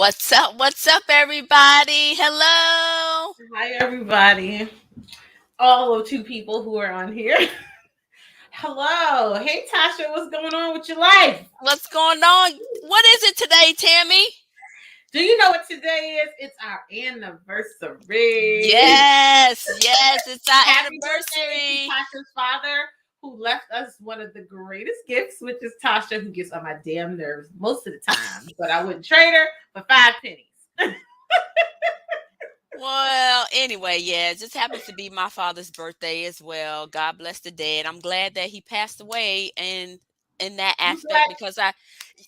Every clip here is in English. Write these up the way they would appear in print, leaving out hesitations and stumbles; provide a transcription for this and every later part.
What's up? What's up, everybody? Hello. Hi, everybody. All of two people who are on here. Hello. Hey, Tasha, what's going on with your life? What's going on? What is it today, Tammy? Do you know what today is? It's our anniversary. Yes, it's our Happy birthday to anniversary. Tasha's father, who left us one of the greatest gifts, which is Tasha, who gets on my damn nerves most of the time. But I wouldn't trade her for 5 pennies. Well, anyway, yeah, it just happens to be my father's birthday as well. God bless the dead. I'm glad that he passed away in that You aspect glad, because Tasha?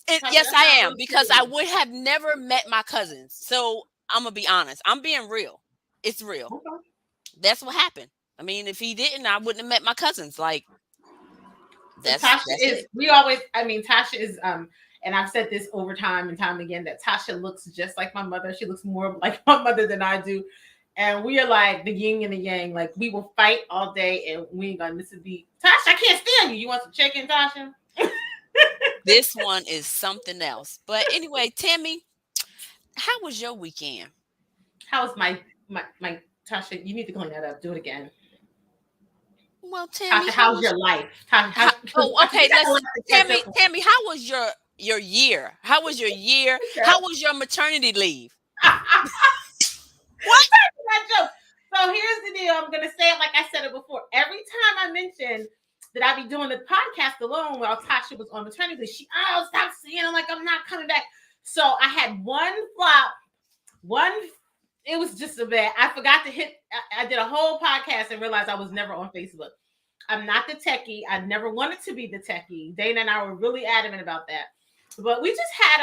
yes, That's I not am really because I serious. would have never met my cousins. So I'm gonna be honest. I'm being real. It's real. Okay. That's what happened. I mean, if he didn't, I wouldn't have met my cousins. Like Tasha that's is it. we always Tasha is and I've said this over time and time again that Tasha looks just like my mother. She looks more like my mother than I do. And we are like the yin and the yang. Like we will fight all day and we ain't gonna miss a beat. Tasha, I can't stand you. You want some chicken, Tasha? This one is something else. But anyway, Tammy, how was your weekend? How's my Tasha? You need to clean that up. Do it again. Well, Tammy, Tasha, how how's was your life? Tasha, how, because oh, you okay, got a lot to catch Tammy, up on. Tammy, how was your year? How was your year? How was your maternity leave? What? That joke. So here's the deal. I'm gonna say it like I said it before. Every time I mention that I be doing the podcast alone while Tasha was on maternity leave, stop saying it like I'm not coming back. So I had one flop, one. It was just a bad. I forgot to hit. I did a whole podcast and realized I was never on Facebook. I'm not the techie. I never wanted to be the techie. Dana and I were really adamant about that. But we just had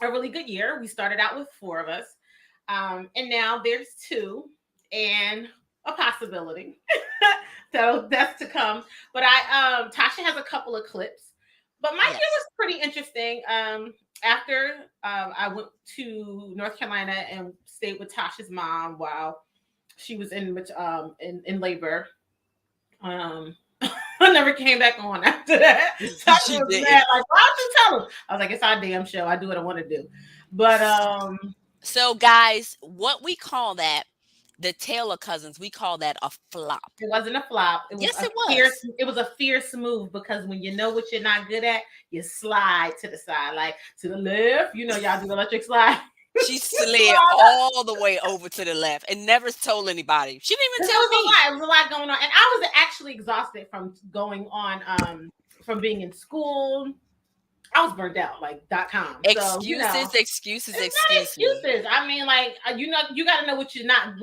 a really good year. We started out with 4 of us. And now there's 2 and a possibility. So that's to come. But Tasha has a couple of clips. But my year Yes. was pretty interesting. After I went to North Carolina and stayed with Tasha's mom while she was in labor. I never came back on after that. Tasha She was didn't. mad, like, why don't you tell him? I was like, it's our damn show. I do what I want to do. But So, guys, what we call that, the Taylor cousins, we call that a flop. it wasn't a flop. It was Yes, a it fierce. was. It was a fierce move because when you know what you're not good at, you slide to the side, like to the left. You know, y'all do the electric slide. She slid all the way over to the left and never told anybody. She didn't even There tell was a me. lot. It was a lot going on, and I was actually exhausted from going on, from being in school. I was burnt out, like .com. So Excuses, excuses, it's not excuse me. excuses. I mean, like you got to know what you're not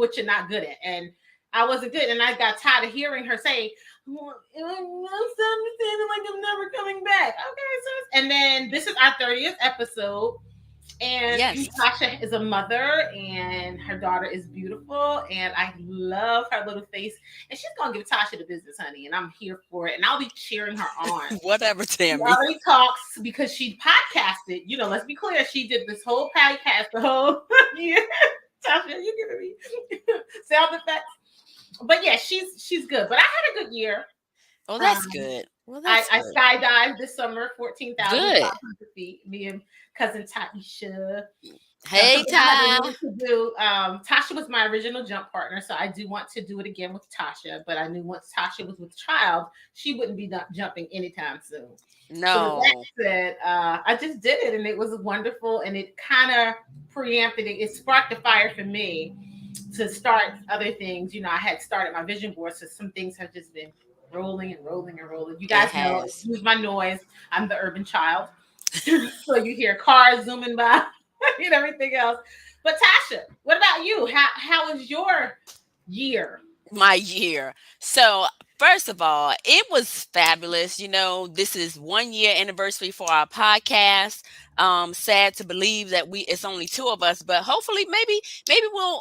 good at, and I wasn't good, and I got tired of hearing her say, well, "I'm understanding like I'm never coming back." Okay, sis. And then this is our 30th episode, and Yes. Tasha is a mother, and her daughter is beautiful, and I love her little face, and she's gonna give Tasha the business, honey, and I'm here for it, and I'll be cheering her on. Whatever, She Tammy. already talks because she podcasted. You know, let's be clear. She did this whole podcast the whole year. Tasha, you giving me sound effects? But yeah, she's good. But I had a good year. Oh, that's Um, good. Well, I, that's I good. skydived this summer, 14,500 Good. feet. Me and cousin Taisha. Hey, Something I really Ty. wanted to do. Tasha was my original jump partner, so I do want to do it again with Tasha. But I knew once Tasha was with child, she wouldn't be jumping anytime soon. So with that No. said, I just did it, and it was wonderful, and it kind of preempted it. It sparked a fire for me to start other things. You know, I had started my vision board, so some things have just been rolling and rolling and rolling. You It guys know, has. excuse my noise. I'm the urban child, so you hear cars zooming by and everything else. But Tasha, what about you? How was your year? My year. So, first of all, it was fabulous. This is 1 year anniversary for our podcast. Sad to believe that it's only 2 of us, but hopefully maybe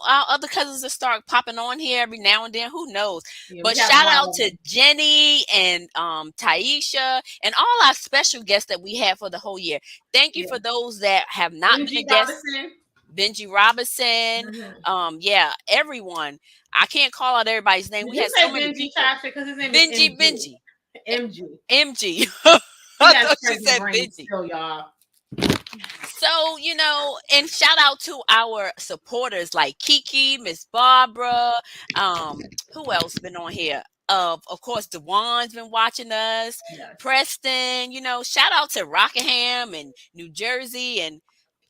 our other cousins will start popping on here every now and then. Who knows? Yeah, we But got a shout lot out of to them. Jenny and Taisha and all our special guests that we had for the whole year. Thank you Yeah, for those that have not been a MG guest. Robinson. Benji Robinson, Mhm. yeah, everyone. I can't call out everybody's name. Did We you had so say many Benji people. Tasha? Because his name is Benji, MG. Benji, MG. MG. He I has thought she pregnant said brain Benji. still, y'all. So, and shout out to our supporters like Kiki, Miss Barbara, who else been on here? Of course, Dewan's been watching us, Yes. Preston, shout out to Rockingham and New Jersey and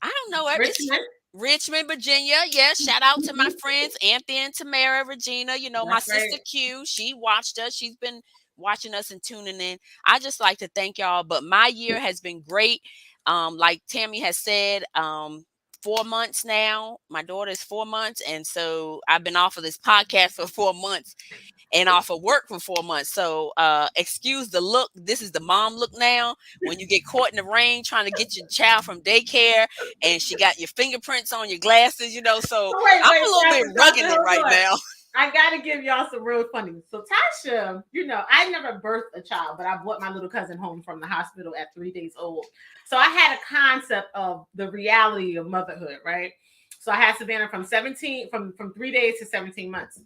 I don't know, it's Richmond. Richmond, Virginia. Yes, shout out to my friends Anthony and Tamara, Regina. My That's sister right. Q, she watched us. She's been watching us and tuning in. I just like to thank y'all. But my year has been great. Like Tammy has said, 4 months now. My daughter is 4 months, and so I've been off of this podcast for 4 months and off of work for 4 months. So excuse the look. This is the mom look now. When you get caught in the rain trying to get your child from daycare and she got your fingerprints on your glasses, so Wait, I'm a wait, little bit rugging Tasha, it right hold on. now. I gotta give y'all some real funny. So Tasha, I never birthed a child, but I brought my little cousin home from the hospital at 3 days old. So I had a concept of the reality of motherhood, right? So I had Savannah from 3 days to 17 months.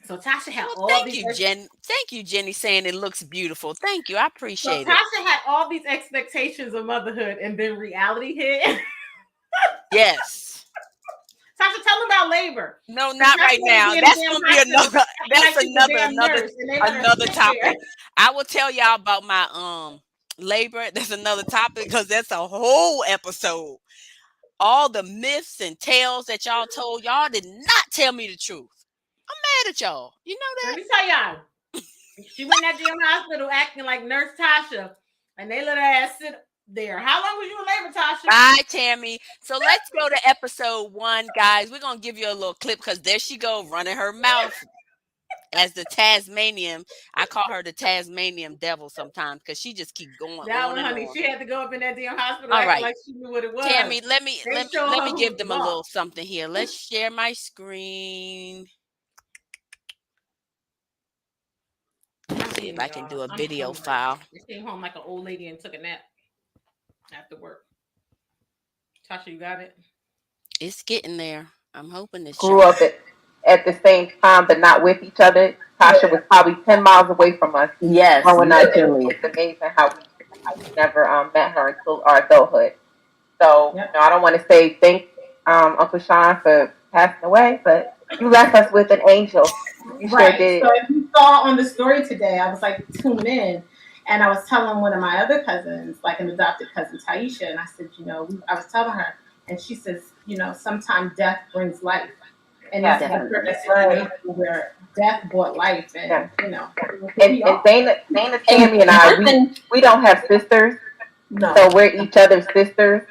So Tasha had Well, all thank these. you, Jen. Thank you, Jenny, saying it looks beautiful. Thank you. I So appreciate it. Tasha had all these expectations of motherhood, and then reality hit. Yes. Tasha, tell them about labor. No, not right now. That's gonna be another. That's another topic. I will tell y'all about my labor. That's another topic because that's a whole episode. All the myths and tales that y'all told, y'all did not tell me the truth. I'm mad at y'all. You know Let that? me tell y'all. She went in that damn hospital acting like Nurse Tasha, and they let her ass sit there. How long was you in labor, Tasha? Bye, Tammy. So let's go to episode 1, guys. We're gonna give you a little clip because there she go running her mouth as the Tasmanian. I call her the Tasmanian devil sometimes because she just keep going That on one, and honey, on. she had to go up in that damn hospital All acting right, like she knew what it was. Tammy, let me They let me show let her me who give was them a boss. little something here. Let's share my screen. See if I can do a I'm video hungry. file. I came home like an old lady and took a nap after work. Tasha, you got it? It's getting there. I'm hoping it's Grew showing. up at the same time, but not with each other. Tasha was probably 10 miles away from us. Yes, Growing up, and literally. it's amazing how we never met her until our adulthood. So, Yep. I don't want to say thank Uncle Sean for passing away, but you left us with an angel. You sure Right. did. So if you saw on the story today, I was like tuning in, and I was telling one of my other cousins, like an adopted cousin, Taisha, and I said, I was telling her, and she says, sometimes death brings life. And this is the perfect situation where death brought life, and And Dana, Tammy, and I, we don't have sisters, no. so we're each other's sisters.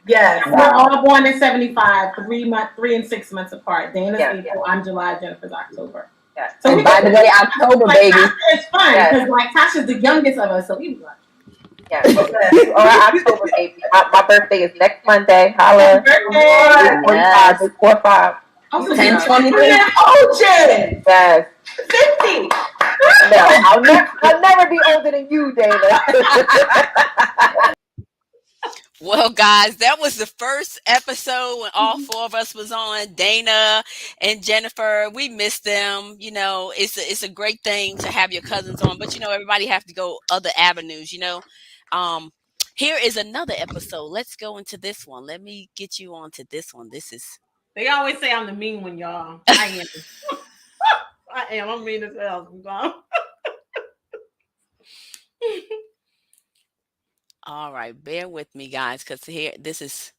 Yes, we're all born in 75, 3 and 6 months apart. Dana's April, I'm July, Jennifer's October. Yes. So and by the way, October, baby. It's fun because Tasha's the youngest of us, so we was like, yes. You are October, baby. My birthday is next Monday. Holla. birthday. 45, 45. Also, 10/23. Yes. 50. No, I'll never be older than you, Dana. Well, guys, that was the first episode when all 4 of us was on. Dana and Jennifer, we missed them. It's a great thing to have your cousins on, but everybody have to go other avenues. Here is another episode. Let's go into this one. Let me get you onto this one. This is. They always say I'm the mean one, y'all. I am. I am. I'm mean as hell. All right, bear with me, guys, because this is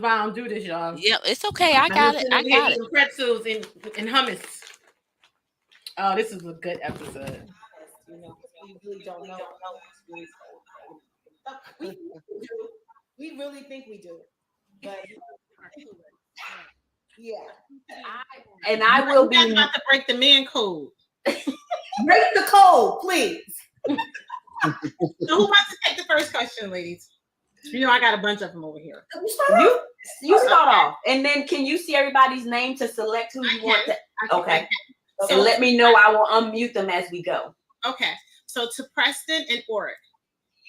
why I don't do this, y'all. Yeah, it's okay. I got it. I got it. Pretzels and hummus. Oh, this is a good episode. We really don't know. We really think we do, but yeah. I will be about to break the man code. Break the code, please. So who wants to take the first question, ladies? I got a bunch of them over here. You start off, and then can you see everybody's name to select who you want to? Okay. So let me know. I will unmute them as we go. Okay. So to Preston and Oric,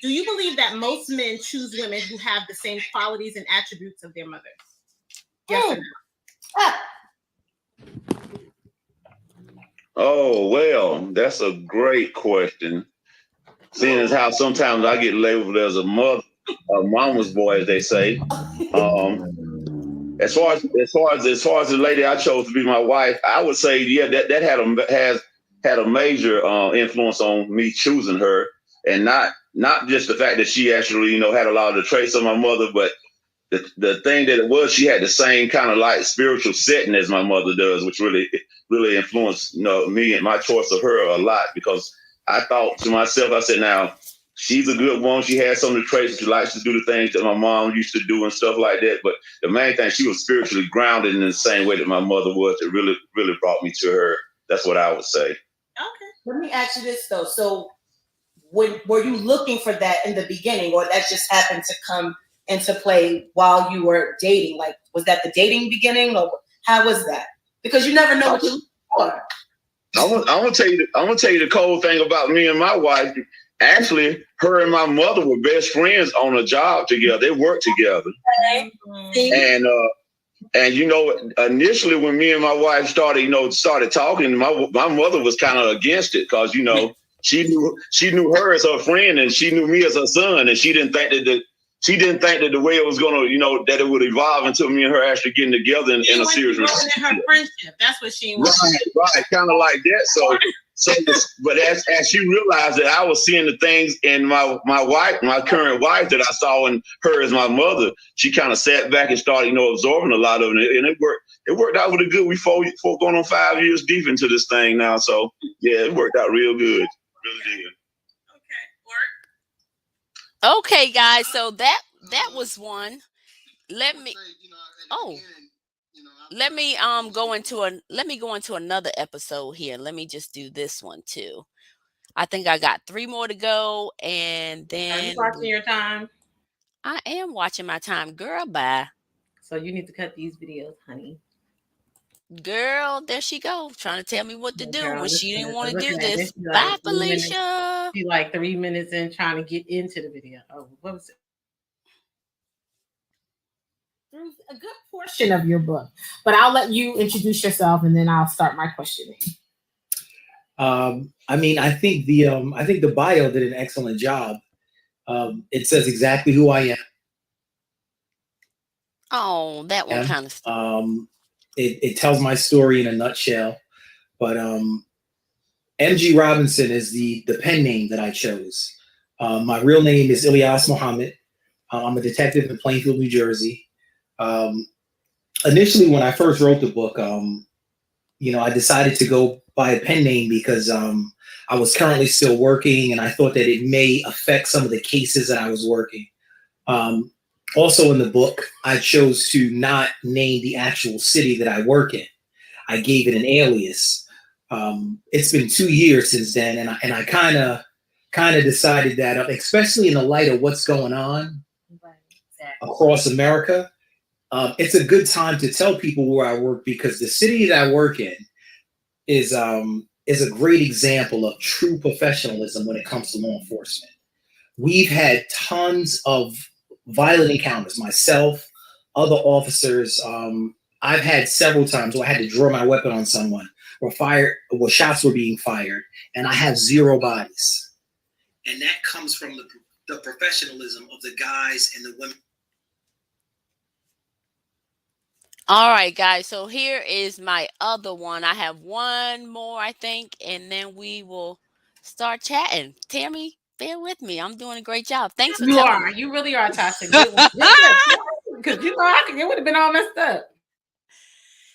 do you believe that most men choose women who have the same qualities and attributes of their mothers? Yes or no? Oh, well, that's a great question. Seeing as how sometimes I get labeled as a mama's boy, as they say. As far as the lady I chose to be my wife, I would say, yeah, that has had a major influence on me choosing her, and not just the fact that she actually, had a lot of the traits of my mother, but the thing that it was, she had the same kind of like spiritual setting as my mother does, which really influenced me and my choice of her a lot, because I thought to myself, I said, now she's a good woman. She has some of the traits. She likes to do the things that my mom used to do and stuff like that. But the main thing, she was spiritually grounded in the same way that my mother was. It really, really brought me to her. That's what I would say. Okay. Let me ask you this though. So were you looking for that in the beginning, or that just happened to come into play while you were dating? Like, was that the dating beginning, or how was that? Because you never know what you're looking for. I'm gonna tell you the cold thing about me and my wife. Actually, her and my mother were best friends on a job together. They worked together. Okay. And initially when me and my wife started talking, my mother was kind of against it, because she knew her as her friend, and she knew me as her son, and she didn't think that the way it was gonna, that it would evolve until me and her actually getting together in a serious relationship. In her friendship, that's what she wanted. Right, kind of like that. But as she realized that I was seeing the things in my wife, my current wife, that I saw in her as my mother, she kind of sat back and started, absorbing a lot of it, and it worked. It worked out really good. We four going on 5 years deep into this thing now, so yeah, it worked out real good. Really did. Okay, guys. So that was one. Let me. Oh. Let me go into another episode here. Let me just do this one too. I think I got 3 more to go, and then are you watching your time? I am watching my time, girl. Bye. So you need to cut these videos, honey. Girl, there she go, trying to tell me what to do when she didn't want to do this. Bye, like Felicia. She like 3 minutes in trying to get into the video. Oh, what was it? There's a good portion of your book, but I'll let you introduce yourself, and then I'll start my questioning. I think the bio did an excellent job. It says exactly who I am. Oh, that one kind of. It tells my story in a nutshell. But M.G. Robinson is the pen name that I chose. My real name is Ilyas Muhammad. I'm a detective in Plainfield, New Jersey. Initially, when I first wrote the book, I decided to go by a pen name because I was currently still working, and I thought that it may affect some of the cases that I was working. Also in the book, I chose to not name the actual city that I work in. I gave it an alias. It's been 2 years since then, and I kind of decided that, especially in the light of what's going on across America, it's a good time to tell people where I work, because the city that I work in is a great example of true professionalism when it comes to law enforcement. We've had tons of violent encounters, myself, other officers. I've had several times where I had to draw my weapon on someone, where shots were being fired, and I have 0 bodies. And that comes from the professionalism of the guys and the women. All right, guys. So here is my other one. I have one more, I think, and then we will start chatting. Tammy, bear with me. I'm doing a great job. Thanks for telling me. You really are, Tasha. Because it would have been all messed up.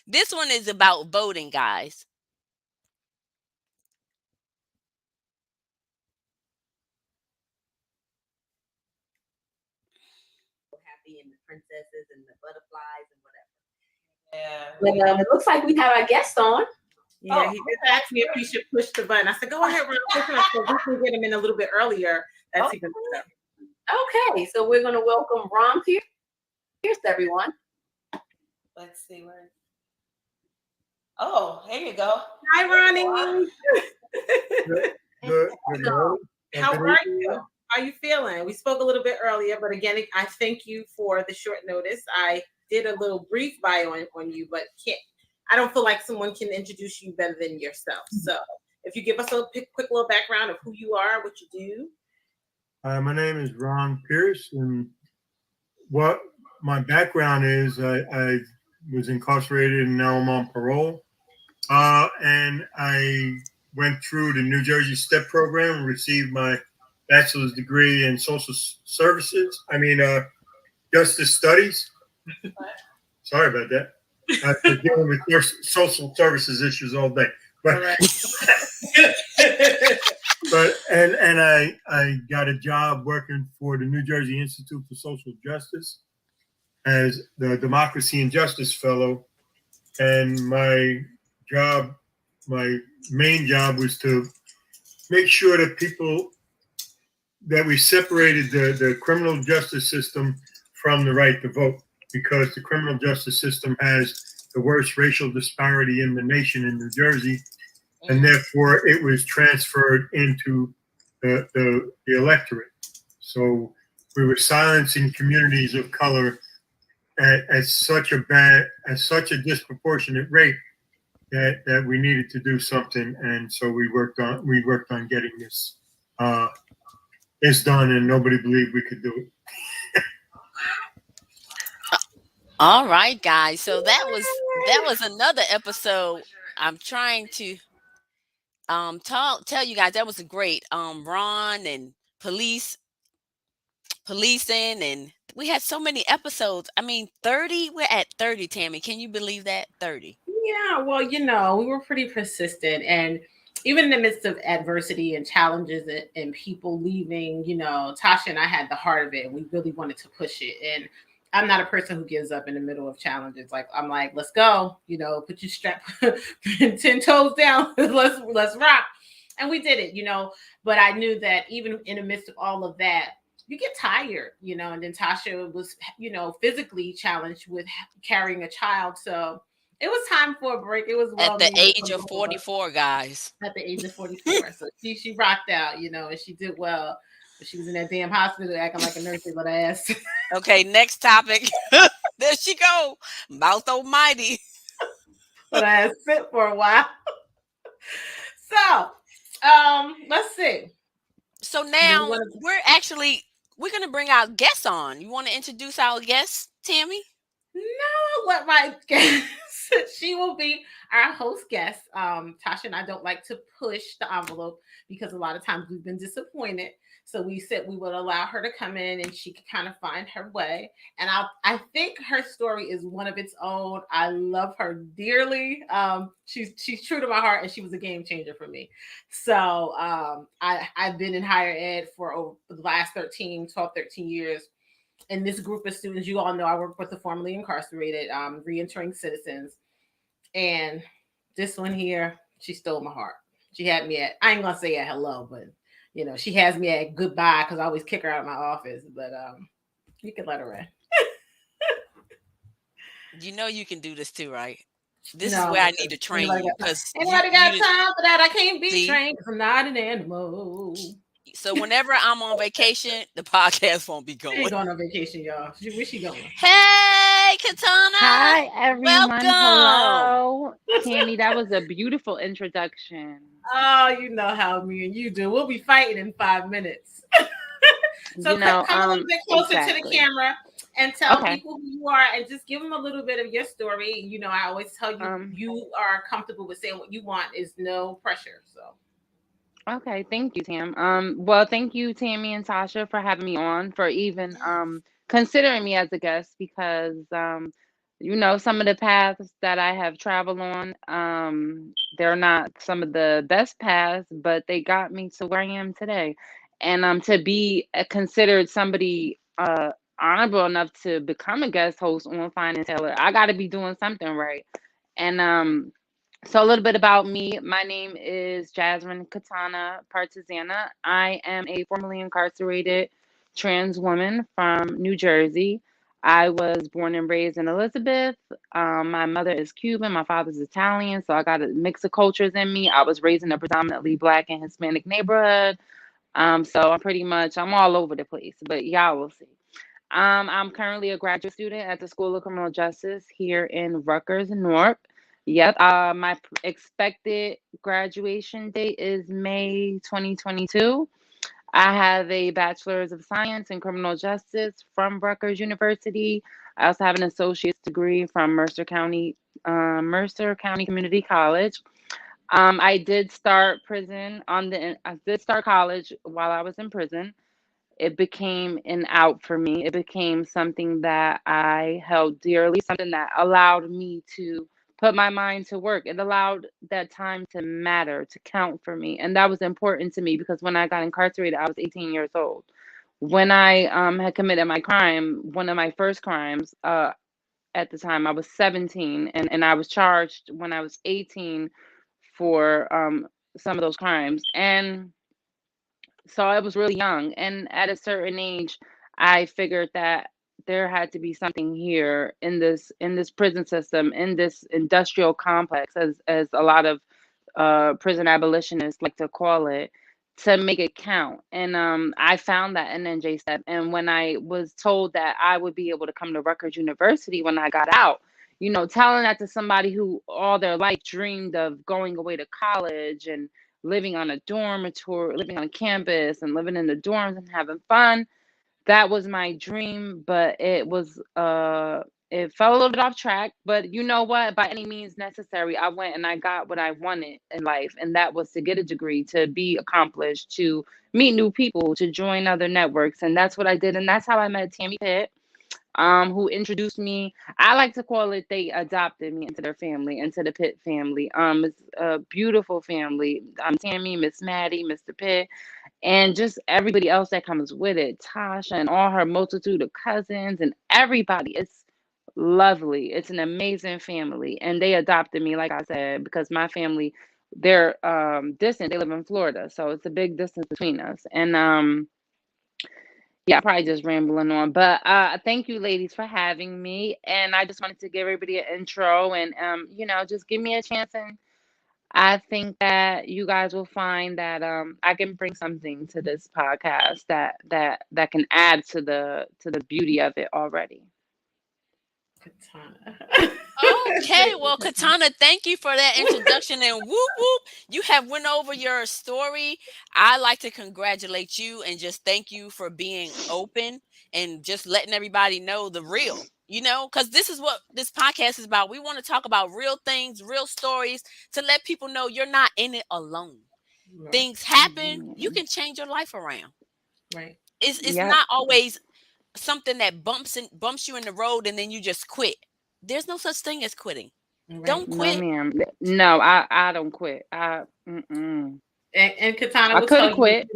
This one is about voting, guys. Happy, and the princesses and the butterflies and whatever. Yeah. It looks like we have our guest on. Yeah, he just asked me if we should push the button. I said, go ahead, Ron, push it up so we can get him in a little bit earlier. That's even better. Okay, so we're going to welcome Ron Pierce, everyone. Let's see where. Oh, here you go. Hi, Ronnie. Good. How are you? How are you feeling? We spoke a little bit earlier, but again, I thank you for the short notice. I did a little brief bio on you, but I don't feel like someone can introduce you better than yourself. So if you give us a quick little background of who you are, what you do. My name is Ron Pierce, and what my background is, I was incarcerated and now I'm on parole. And I went through the New Jersey STEP program and received my bachelor's degree in social services. Justice studies. Sorry about that. I've been dealing with social services issues all day. But I got a job working for the New Jersey Institute for Social Justice as the Democracy and Justice Fellow, and job, my main job was to make sure that we separated the criminal justice system from the right to vote, because the criminal justice system has the worst racial disparity in the nation in New Jersey, and therefore it was transferred into the electorate. So we were silencing communities of color at such a disproportionate rate that we needed to do something, and so we worked on getting this done, and nobody believed we could do it. All right, guys. So that was another episode. I'm trying to tell you guys that was a great Ron and policing, and we had so many episodes. I mean, 30. We're at 30, Tammy. Can you believe that? 30. Yeah, well, we were pretty persistent. And even in the midst of adversity and challenges and people leaving, Tasha and I had the heart of it. And we really wanted to push it. And I'm not a person who gives up in the middle of challenges. Like, I'm like, let's go, put your strap 10 toes down. let's rock. And we did it, but I knew that even in the midst of all of that, you get tired, and then Tasha was, physically challenged with carrying a child. So it was time for a break. It was At well the needed age for of both of us 44, guys. at the age of 44. So she rocked out, and she did well. But she was in that damn hospital acting like a nurse with her ass. Okay, next topic. There she go. Mouth almighty. But I had sit for a while. So, let's see. So Do we now want to? we're gonna bring our guests on. You want to introduce our guest, Tammy? No, let my guest. She will be our host guest. Tasha and I don't like to push the envelope because a lot of times we've been disappointed. So we said we would allow her to come in and she could kind of find her way. And I think her story is one of its own. I love her dearly. She's true to my heart, and she was a game changer for me. So I've been in higher ed for the last 13 years. In this group of students, you all know I work with the formerly incarcerated, reentering citizens. And this one here, she stole my heart. She had me at, I ain't gonna say at hello, but she has me at goodbye because I always kick her out of my office. But you can let her in. You know you can do this too, right? This is No, where I need to train you because anybody got time for that? I can't be see. trained because I'm not an animal. So whenever I'm on vacation, the podcast won't be She going. ain't going on vacation, y'all. Where's she going? Hey, Katana. Hi, everyone. Welcome. Hello. Tammy, that was a beautiful introduction. Oh, you know how me and you do. We'll be fighting in 5 minutes. So come a little bit closer to the camera and tell people who you are, and just give them a little bit of your story. I always tell you, you are comfortable with saying what you want. Is no pressure. So. Okay, thank you, Tam. Well, thank you, Tammy and Tasha, for having me on, for even considering me as a guest, because some of the paths that I have traveled on, they're not some of the best paths, but they got me to where I am today. And to be considered somebody honorable enough to become a guest host on FineAnd Taylored, I got to be doing something right. And so a little bit about me. My name is Jasmine Katana Partizana. I am a formerly incarcerated trans woman from New Jersey. I was born and raised in Elizabeth. My mother is Cuban. My father's Italian. So I got a mix of cultures in me. I was raised in a predominantly Black and Hispanic neighborhood. So I'm all over the place, but y'all will see. I'm currently a graduate student at the School of Criminal Justice here in Rutgers, Newark. Yep. My expected graduation date is May 2022. I have a bachelor's of science in criminal justice from Rutgers University. I also have an associate's degree from Mercer County Community College. I did start I did start college while I was in prison. It became an out for me. It became something that I held dearly, something that allowed me to put my mind to work. It allowed that time to matter, to count for me. And that was important to me because when I got incarcerated, I was 18 years old. When I had committed my crime, one of my first crimes, at the time, I was 17, and I was charged when I was 18 for some of those crimes. And so I was really young, and at a certain age, I figured that there had to be something here in this prison system, in this industrial complex, as a lot of prison abolitionists like to call it, to make it count. And I found that in NJ Step. And when I was told that I would be able to come to Rutgers University when I got out, telling that to somebody who all their life dreamed of going away to college and living on a dormitory, living on campus and living in the dorms and having fun, that was my dream. But it fell a little bit off track. But you know what? By any means necessary, I went and I got what I wanted in life, and that was to get a degree, to be accomplished, to meet new people, to join other networks. And that's what I did. And that's how I met Tammy Pitt, who introduced me. I like to call it, they adopted me into their family, into the Pitt family. It's a beautiful family. Tammy, Miss Maddie, Mr. Pitt, and just everybody else that comes with it. Tasha and all her multitude of cousins and everybody. It's lovely. It's an amazing family. And they adopted me, like I said, because my family, they're distant. They live in Florida. So it's a big distance between us. And yeah, I'm probably just rambling on, but thank you, ladies, for having me. And I just wanted to give everybody an intro, and just give me a chance. And I think that you guys will find that I can bring something to this podcast that can add to the beauty of it already. Katana. Okay, well, Katana, thank you for that introduction, and whoop whoop, you have went over your story. I like to congratulate you and just thank you for being open and just letting everybody know the real. Because this is what this podcast is about. We want to talk about real things, real stories, to let people know you're not in it alone. Right. Things happen. You Mhm. can change your life around. Right. It's Yep. not always something that bumps you in the road and then you just quit. There's no such thing as quitting. Right. Don't No, quit. ma'am. No, I don't quit. And Katana I will could tell have you, quit.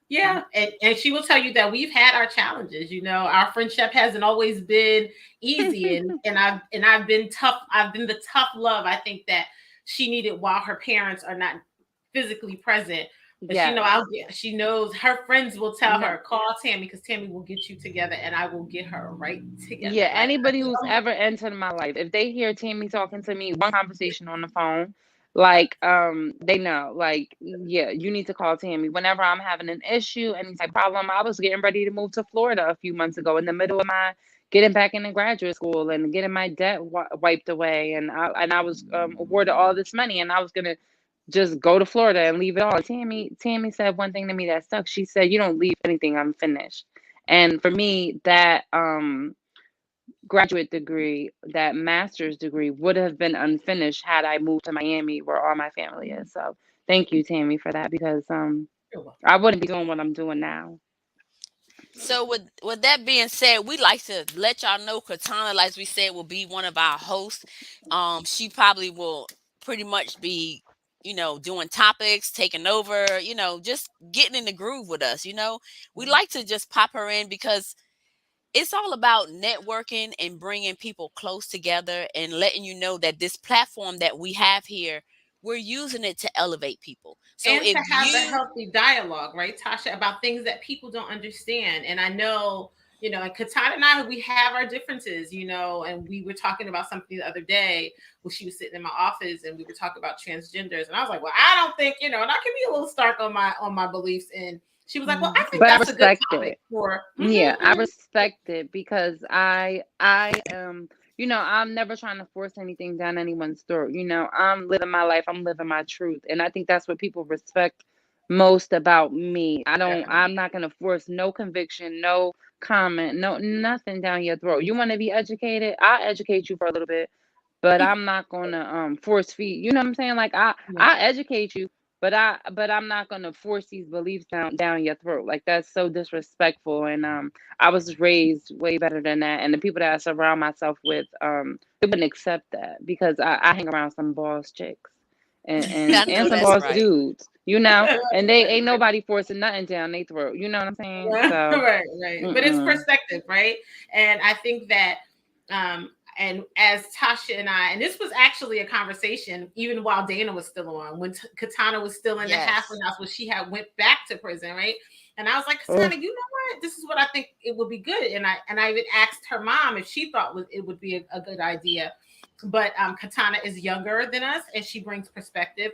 yeah, and she will tell you that we've had our challenges. Our friendship hasn't always been easy, and I've been tough. I've been the tough love. I think that she needed while her parents are not physically present. But Yes. she knows her friends will tell No, her, call Tammy because Tammy will get you together, and I will get her right together. yeah, Like, anybody who's ever entered my life, if they hear Tammy talking to me, one conversation on the phone, like they know, like, yeah, you need to call Tammy. Whenever I'm having an issue, any type of problem, I was getting ready to move to Florida a few months ago in the middle of my getting back into graduate school and getting my debt wiped away, and I was awarded all this money, and I was gonna just go to Florida and leave it all. Tammy said one thing to me that stuck. She said, "You don't leave anything unfinished." And for me, that graduate degree, that master's degree, would have been unfinished had I moved to Miami where all my family is. So thank you, Tammy, for that, because I wouldn't be doing what I'm doing now. So with that being said, we like to let y'all know Katana, like we said, will be one of our hosts. She probably will pretty much be, doing topics, taking over, just getting in the groove with us. We like to just pop her in because it's all about networking and bringing people close together and letting you know that this platform that we have here, we're using it to elevate people. So and if to have a you healthy dialogue, right, Tasha, about things that people don't understand. And I know, and Katana and I, we have our differences, and we were talking about something the other day when she was sitting in my office and we were talking about transgenders. And I was like, well, I don't think, and I can be a little stark on my beliefs. And she was like, well, I think But I that's a good respect topic it. for. Yeah, I respect it because I am, I'm never trying to force anything down anyone's throat. I'm living my life, I'm living my truth. And I think that's what people respect most about me. I'm not gonna force no conviction, no comment, no nothing down your throat. You want to be educated? I'll educate you for a little bit, but I'm not gonna force feed. You know what I'm saying? Like I educate you, but I'm not gonna force these beliefs down your throat. Like that's so disrespectful. And I was raised way better than that. And the people that I surround myself with, they wouldn't accept that because I hang around some boss chicks and I and, know and some that's boss right. dudes, you know, and they ain't nobody forcing nothing down their throat. You know what I'm saying? So Right. But it's perspective, right? And I think that and as Tasha and I, and this was actually a conversation even while Dana was still on, when Katana was still in the halfway house when she had went back to prison, right? And I was like, Katana, you know what? This is what I think it would be good. And I even asked her mom if she thought it would be a good idea. But Katana is younger than us, and she brings perspective.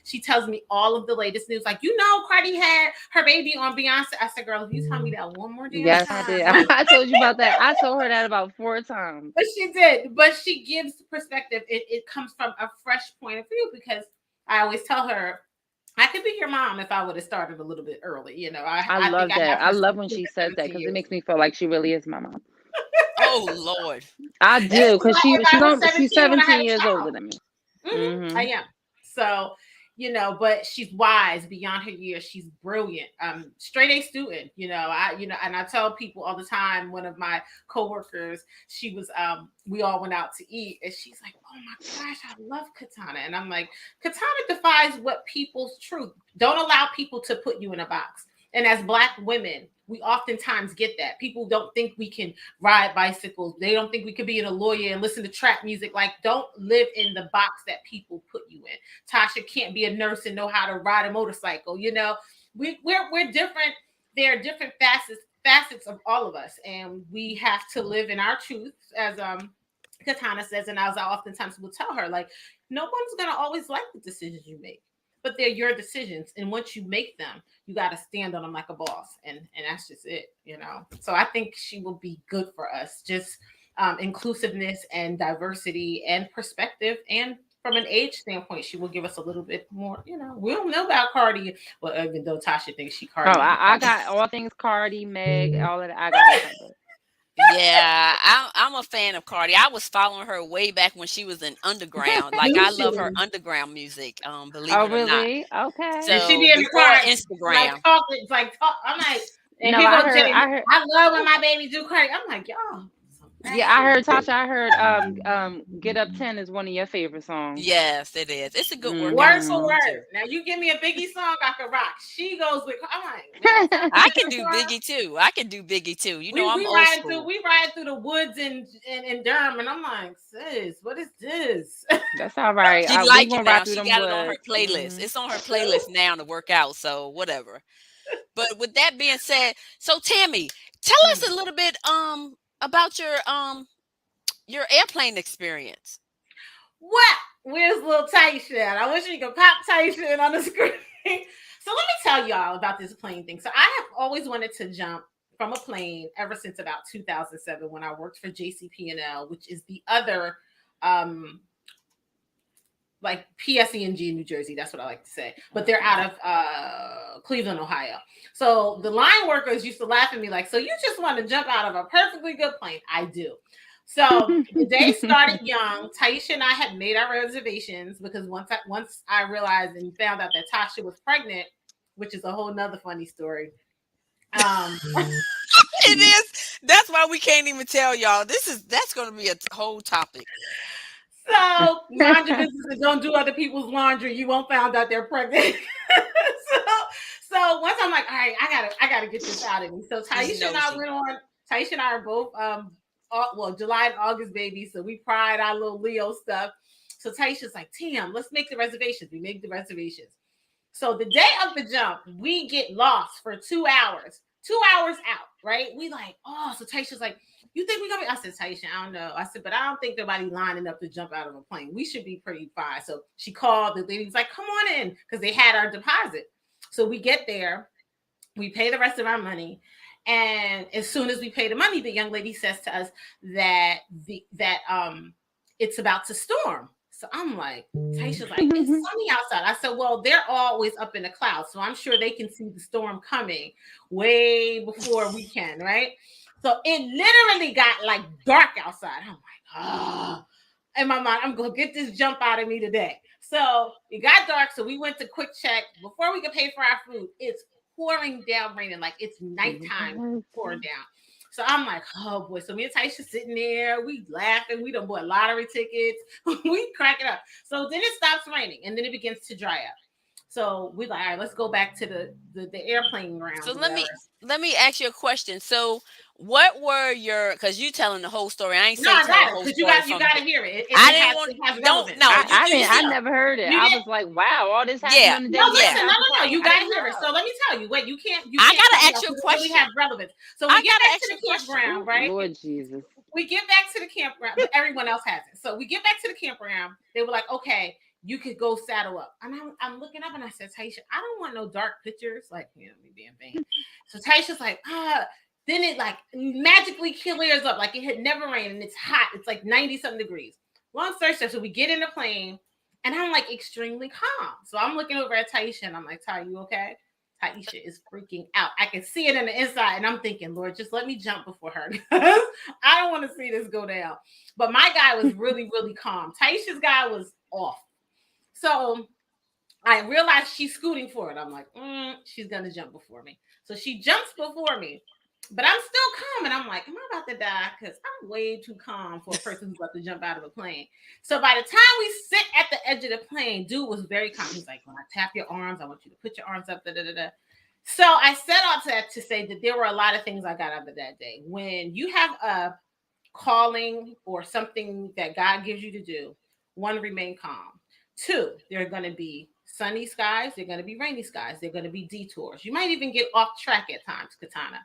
She tells me all of the latest news. Like, Cardi had her baby on Beyonce. I said, girl, if you tell me that one more damn yes, I time. did. I told you about that. I told her that about 4 times. But she did. But she gives perspective. It comes from a fresh point of view, because I always tell her, I could be your mom if I would have started a little bit early. I love think I that. have I her love when she says that 17 because it years. makes me feel like she really is my mom. Oh Lord. I This do is because like if I was she's 17 when I had 17 a years child. older than me. I am. So, but she's wise beyond her years. She's brilliant. Straight A student. And I tell people all the time. One of my coworkers, she was. We all went out to eat, and she's like, "Oh my gosh, I love Katana." And I'm like, Katana defies what people's truth. Don't allow people to put you in a box. And as Black women, we oftentimes get that. People don't think we can ride bicycles. They don't think we could be a lawyer and listen to trap music. Like, don't live in the box that people put you in. Tasha can't be a nurse and know how to ride a motorcycle. We're different. There are different facets of all of us, and we have to live in our truth, as Katana says. And as I oftentimes will tell her, like, no one's gonna always like the decisions you make, but they're your decisions, and once you make them, you got to stand on them like a boss, and that's just it. So I think she will be good for us, just inclusiveness and diversity and perspective, and from an age standpoint, she will give us a little bit more. We don't know about Cardi, well, even though Tasha thinks she Oh, Cardi. I got all things Cardi, Meg, all of that. I got it covered. Yeah, I'm a fan of Cardi. I was following her way back when she was in underground. Like, I love her underground music. Believe Oh, it or not. really? Okay. And she So be in the before car Instagram. like talk. I'm like, and No, here I goes heard. Jay. I heard. I love when my baby do Cardi. I'm like, y'all. Yeah, I heard Tasha. I heard. Get Up 10 is one of your favorite songs. Yes, it is. It's a good workout Word for song word. too. Now you give me a Biggie song, I can rock. She goes with. I'm like, I can do Biggie too. I'm old school. We ride through the woods in Durham, and I'm like, sis, what is this? That's all right. She We like it gonna ride now. through She them got it on her woods. playlist. It's on her playlist now to work out. So whatever. But with that being said, so Tammy, tell us a little bit about your airplane experience. What? Where's little Taisha? I wish we could pop Taisha on the screen. So let me tell y'all about this plane thing. So I have always wanted to jump from a plane ever since about 2007 when I worked for JCP&L, which is the other like PSE&G in New Jersey. That's what I like to say. But they're out of Cleveland, Ohio. So the line workers used to laugh at me like, so you just want to jump out of a perfectly good plane? I do. So the day started young. Taisha and I had made our reservations because once I realized and found out that Tasha was pregnant, which is a whole nother funny story. It is. That's why we can't even tell y'all. That's going to be a whole topic. So laundry businesses don't do other people's laundry. You won't find out they're pregnant. so once I'm like, all right, I gotta get this out of me. So Taisha and I went on. Taisha and I are both July and August babies, so we pride our little Leo stuff. So Taisha's like, Tam, let's make the reservations. We make the reservations. So the day of the jump, we get lost for 2 hours. 2 hours out, right? We like, oh, so Taisha's like, you think we're gonna be? I said, Taisha, I don't know. I said, but I don't think nobody lining up to jump out of a plane. We should be pretty fine. So she called. The lady was like, come on in, because they had our deposit. So we get there, we pay the rest of our money. And as soon as we pay the money, the young lady says to us that it's about to storm. So I'm like, Taisha's like, it's sunny outside. I said, well, they're always up in the clouds, so I'm sure they can see the storm coming way before we can, right? So it literally got like dark outside. I'm like, ah. In my mind, I'm gonna get this jump out of me today. So it got dark, so we went to quick check before we could pay for our food. It's pouring down, raining like it's nighttime, pouring down. So I'm like, oh boy. So me and Taisha sitting there, we laughing, we done bought lottery tickets, we cracking up. So then it stops raining and then it begins to dry up. So we like, all right, let's go back to the airplane grounds. So or let me whatever. let me ask you a question. So what were your, because you telling the whole story. I ain't No, say I tell the got it whole because you story got you from got to hear it. I didn't want, It has don't, relevance. no, I you didn't. I see, never heard it. You I did. was like, wow, all this happened yeah, on the day No, you listen, yeah. got no, out the no, no. plane. You I got to didn't hear it. know. So let me tell you. Wait, you can't I cut gotta me ask off you a because it really have question. relevance. So I we get gotta back to ask you the a question. campground, right? Lord Jesus. We get back to the campground, but everyone else has it. So we get back to the campground. They were like, okay, you could go saddle up. And I'm looking up and I said, Taisha, I don't want no dark pictures. Like, you know, me being vain. So Taisha's like, then it like magically clears up. Like it had never rained and it's hot. It's like 90 something degrees. Long story short, so we get in the plane and I'm like extremely calm. So I'm looking over at Taisha and I'm like, Ty, you okay? Taisha is freaking out. I can see it in the inside, and I'm thinking, Lord, just let me jump before her because I don't want to see this go down. But my guy was really, really calm. Taisha's guy was off. So I realized she's scooting for it. I'm like, she's gonna jump before me. So she jumps before me, but I'm still calm, and I'm like, am I about to die? Because I'm way too calm for a person who's about to jump out of a plane. So by the time we sit at the edge of the plane, dude was very calm. He's like, when I tap your arms, I want you to put your arms up. Da, da, da, da. So I set out to that to say that there were a lot of things I got out of that day. When you have a calling or something that God gives you to do, one, remain calm. Two, there are going to be sunny skies, there are going to be rainy skies, there are going to be detours. You might even get off track at times, Katana.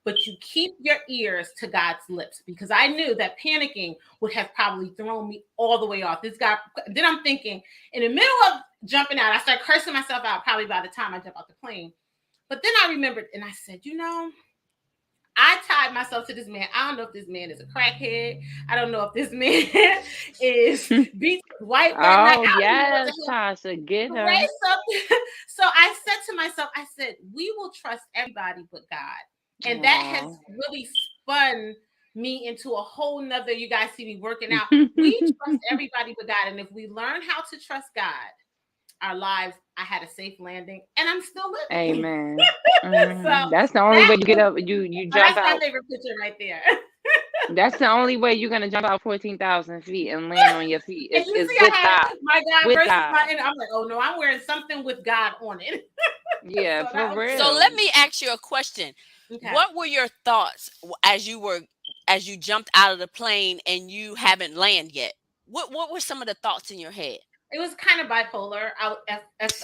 But you keep your ears to God's lips because I knew that panicking would have probably thrown me all the way off. This guy, then I'm thinking in the middle of jumping out, I start cursing myself out probably by the time I jump out the plane. But then I remembered and I said, you know, I tied myself to this man. I don't know if this man is a crackhead. I don't know if this man is beats his wife that night. Oh I don't know what yes, the hell. Tasha, get her. Right? So I said to myself, I said, we will trust everybody but God. And that has Oh. really spun me into a whole nother, you guys see me working out. We trust everybody but God. And if we learn how to trust God, our lives, I had a safe landing and I'm still living. Amen. So That's the only that way you get was, up. You jump that's my out. favorite picture right there. That's the only way you're gonna jump out 14,000 feet and land on your feet And is you see, I with had God. my God With versus God. and I'm like, oh no, I'm wearing something with God on it. Yeah, So for that was So real. let me ask you a question. okay. What were your thoughts as you jumped out of the plane and you haven't landed yet? What were some of the thoughts in your head? It was kind of bipolar.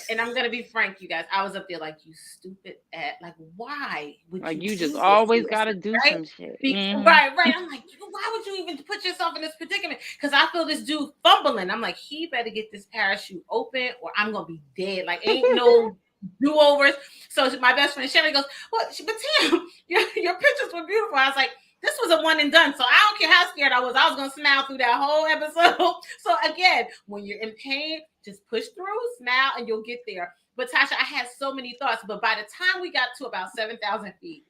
And I'm gonna be frank, you guys. I was up there like, you stupid at like, why would Like you you just do this to always gotta yourself, do right? some shit. Right. I'm like, why would you even put yourself in this predicament? Because I feel this dude fumbling. I'm like, he better get this parachute open, or I'm gonna be dead. Like, ain't no do-overs. So my best friend Sherry goes, well, but Tim, your pictures were beautiful. I was like, this was a one and done. So I don't care how scared I was going to smile through that whole episode. So again, when you're in pain, just push through, smile, and you'll get there. But Tasha, I had so many thoughts. But by the time we got to about 7,000 feet,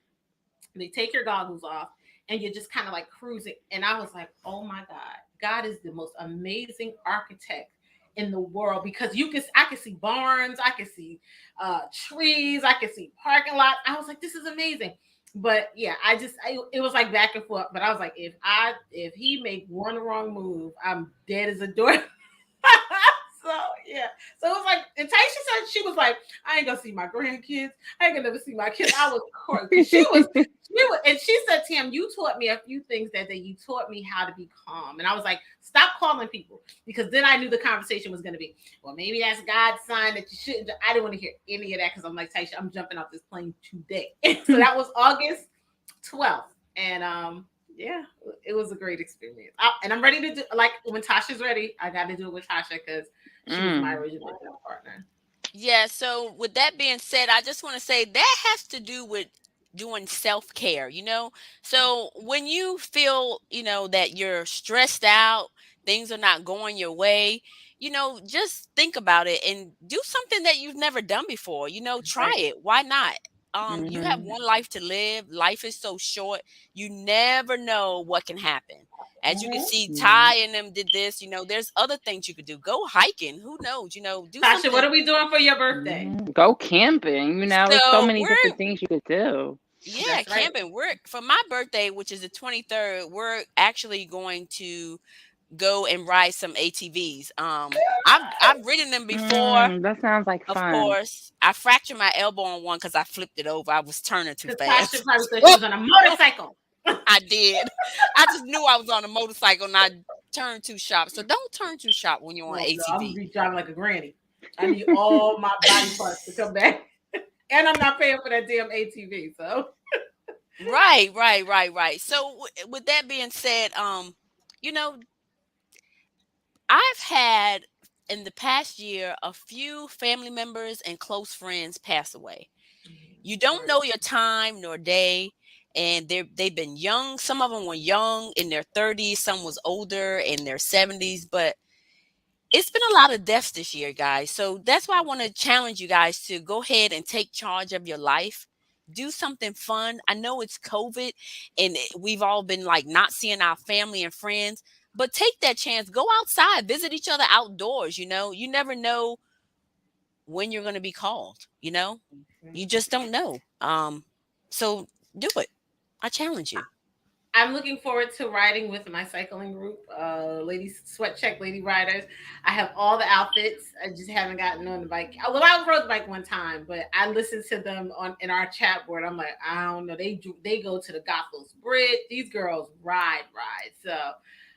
they take your goggles off and you're just kind of like cruising. And I was like, oh my God, God is the most amazing architect in the world because I can see barns, I can see trees, I can see parking lots. I was like, this is amazing. But yeah, it was like back and forth. But I was like, if he make one wrong move, I'm dead as a door. So yeah. So it was like, and Taisha said she was like, I ain't gonna see my grandkids. I ain't gonna never see my kids. I was crying. And she said, Tam, you taught me a few things that day. You taught me how to be calm. And I was like, stop calling people. Because then I knew the conversation was gonna be, well, maybe that's God's sign that you shouldn't. I didn't want to hear any of that because I'm like, Taisha, I'm jumping off this plane today. So that was August 12th. And yeah, it was a great experience. And I'm ready to do, like, when Tasha's ready, I got to do it with Tasha because she was my original partner. Yeah, so with that being said, I just want to say that has to do with doing self-care. So when you feel, that you're stressed out, things are not going your way, just think about it and do something that you've never done before. Try Right. it. Why not? You have Mhm. one life to live. Life is so short. You never know what can happen. As you can Mhm. see, Mhm. Ty and them did this. There's other things you could do. Go hiking. Who knows? Do Tasha, what something. are we doing for your birthday? Go camping. It's so So many different things you could do. yeah, That's right. camping. We're for my birthday, which is the 23rd. We're actually going to go and ride some ATVs. I've ridden them before. That sounds like Of fun. course, I fractured my elbow on one because I flipped it over. I was turning too Because Tasha fast. probably thought she was on a motorcycle. I did. I just knew I was on a motorcycle and I turned too sharp. So don't turn too sharp when you're on Well, no, I'm gonna ATV. be driving like a granny. I need all my body parts to come back, and I'm not paying for that damn ATV. So Right, right, right, right. So with that being said, you know, I've had in the past year a few family members and close friends pass away. You don't know your time nor day, and they've been young. Some of them were young in their 30s, some was older in their 70s, but it's been a lot of deaths this year, guys. So that's why I want to challenge you guys to go ahead and take charge of your life. Do something fun. I know it's COVID and we've all been like not seeing our family and friends, but take that chance. Go outside, visit each other outdoors. You never know when you're going to be called, you just don't know. So do it. I challenge you. I'm looking forward to riding with my cycling group, ladies sweat check, lady riders. I have all the outfits. I just haven't gotten on the bike. Well, I rode the bike one time, but I listened to them on in our chat board. I'm like, I don't know. They go to the Gothels Bridge. These girls ride. So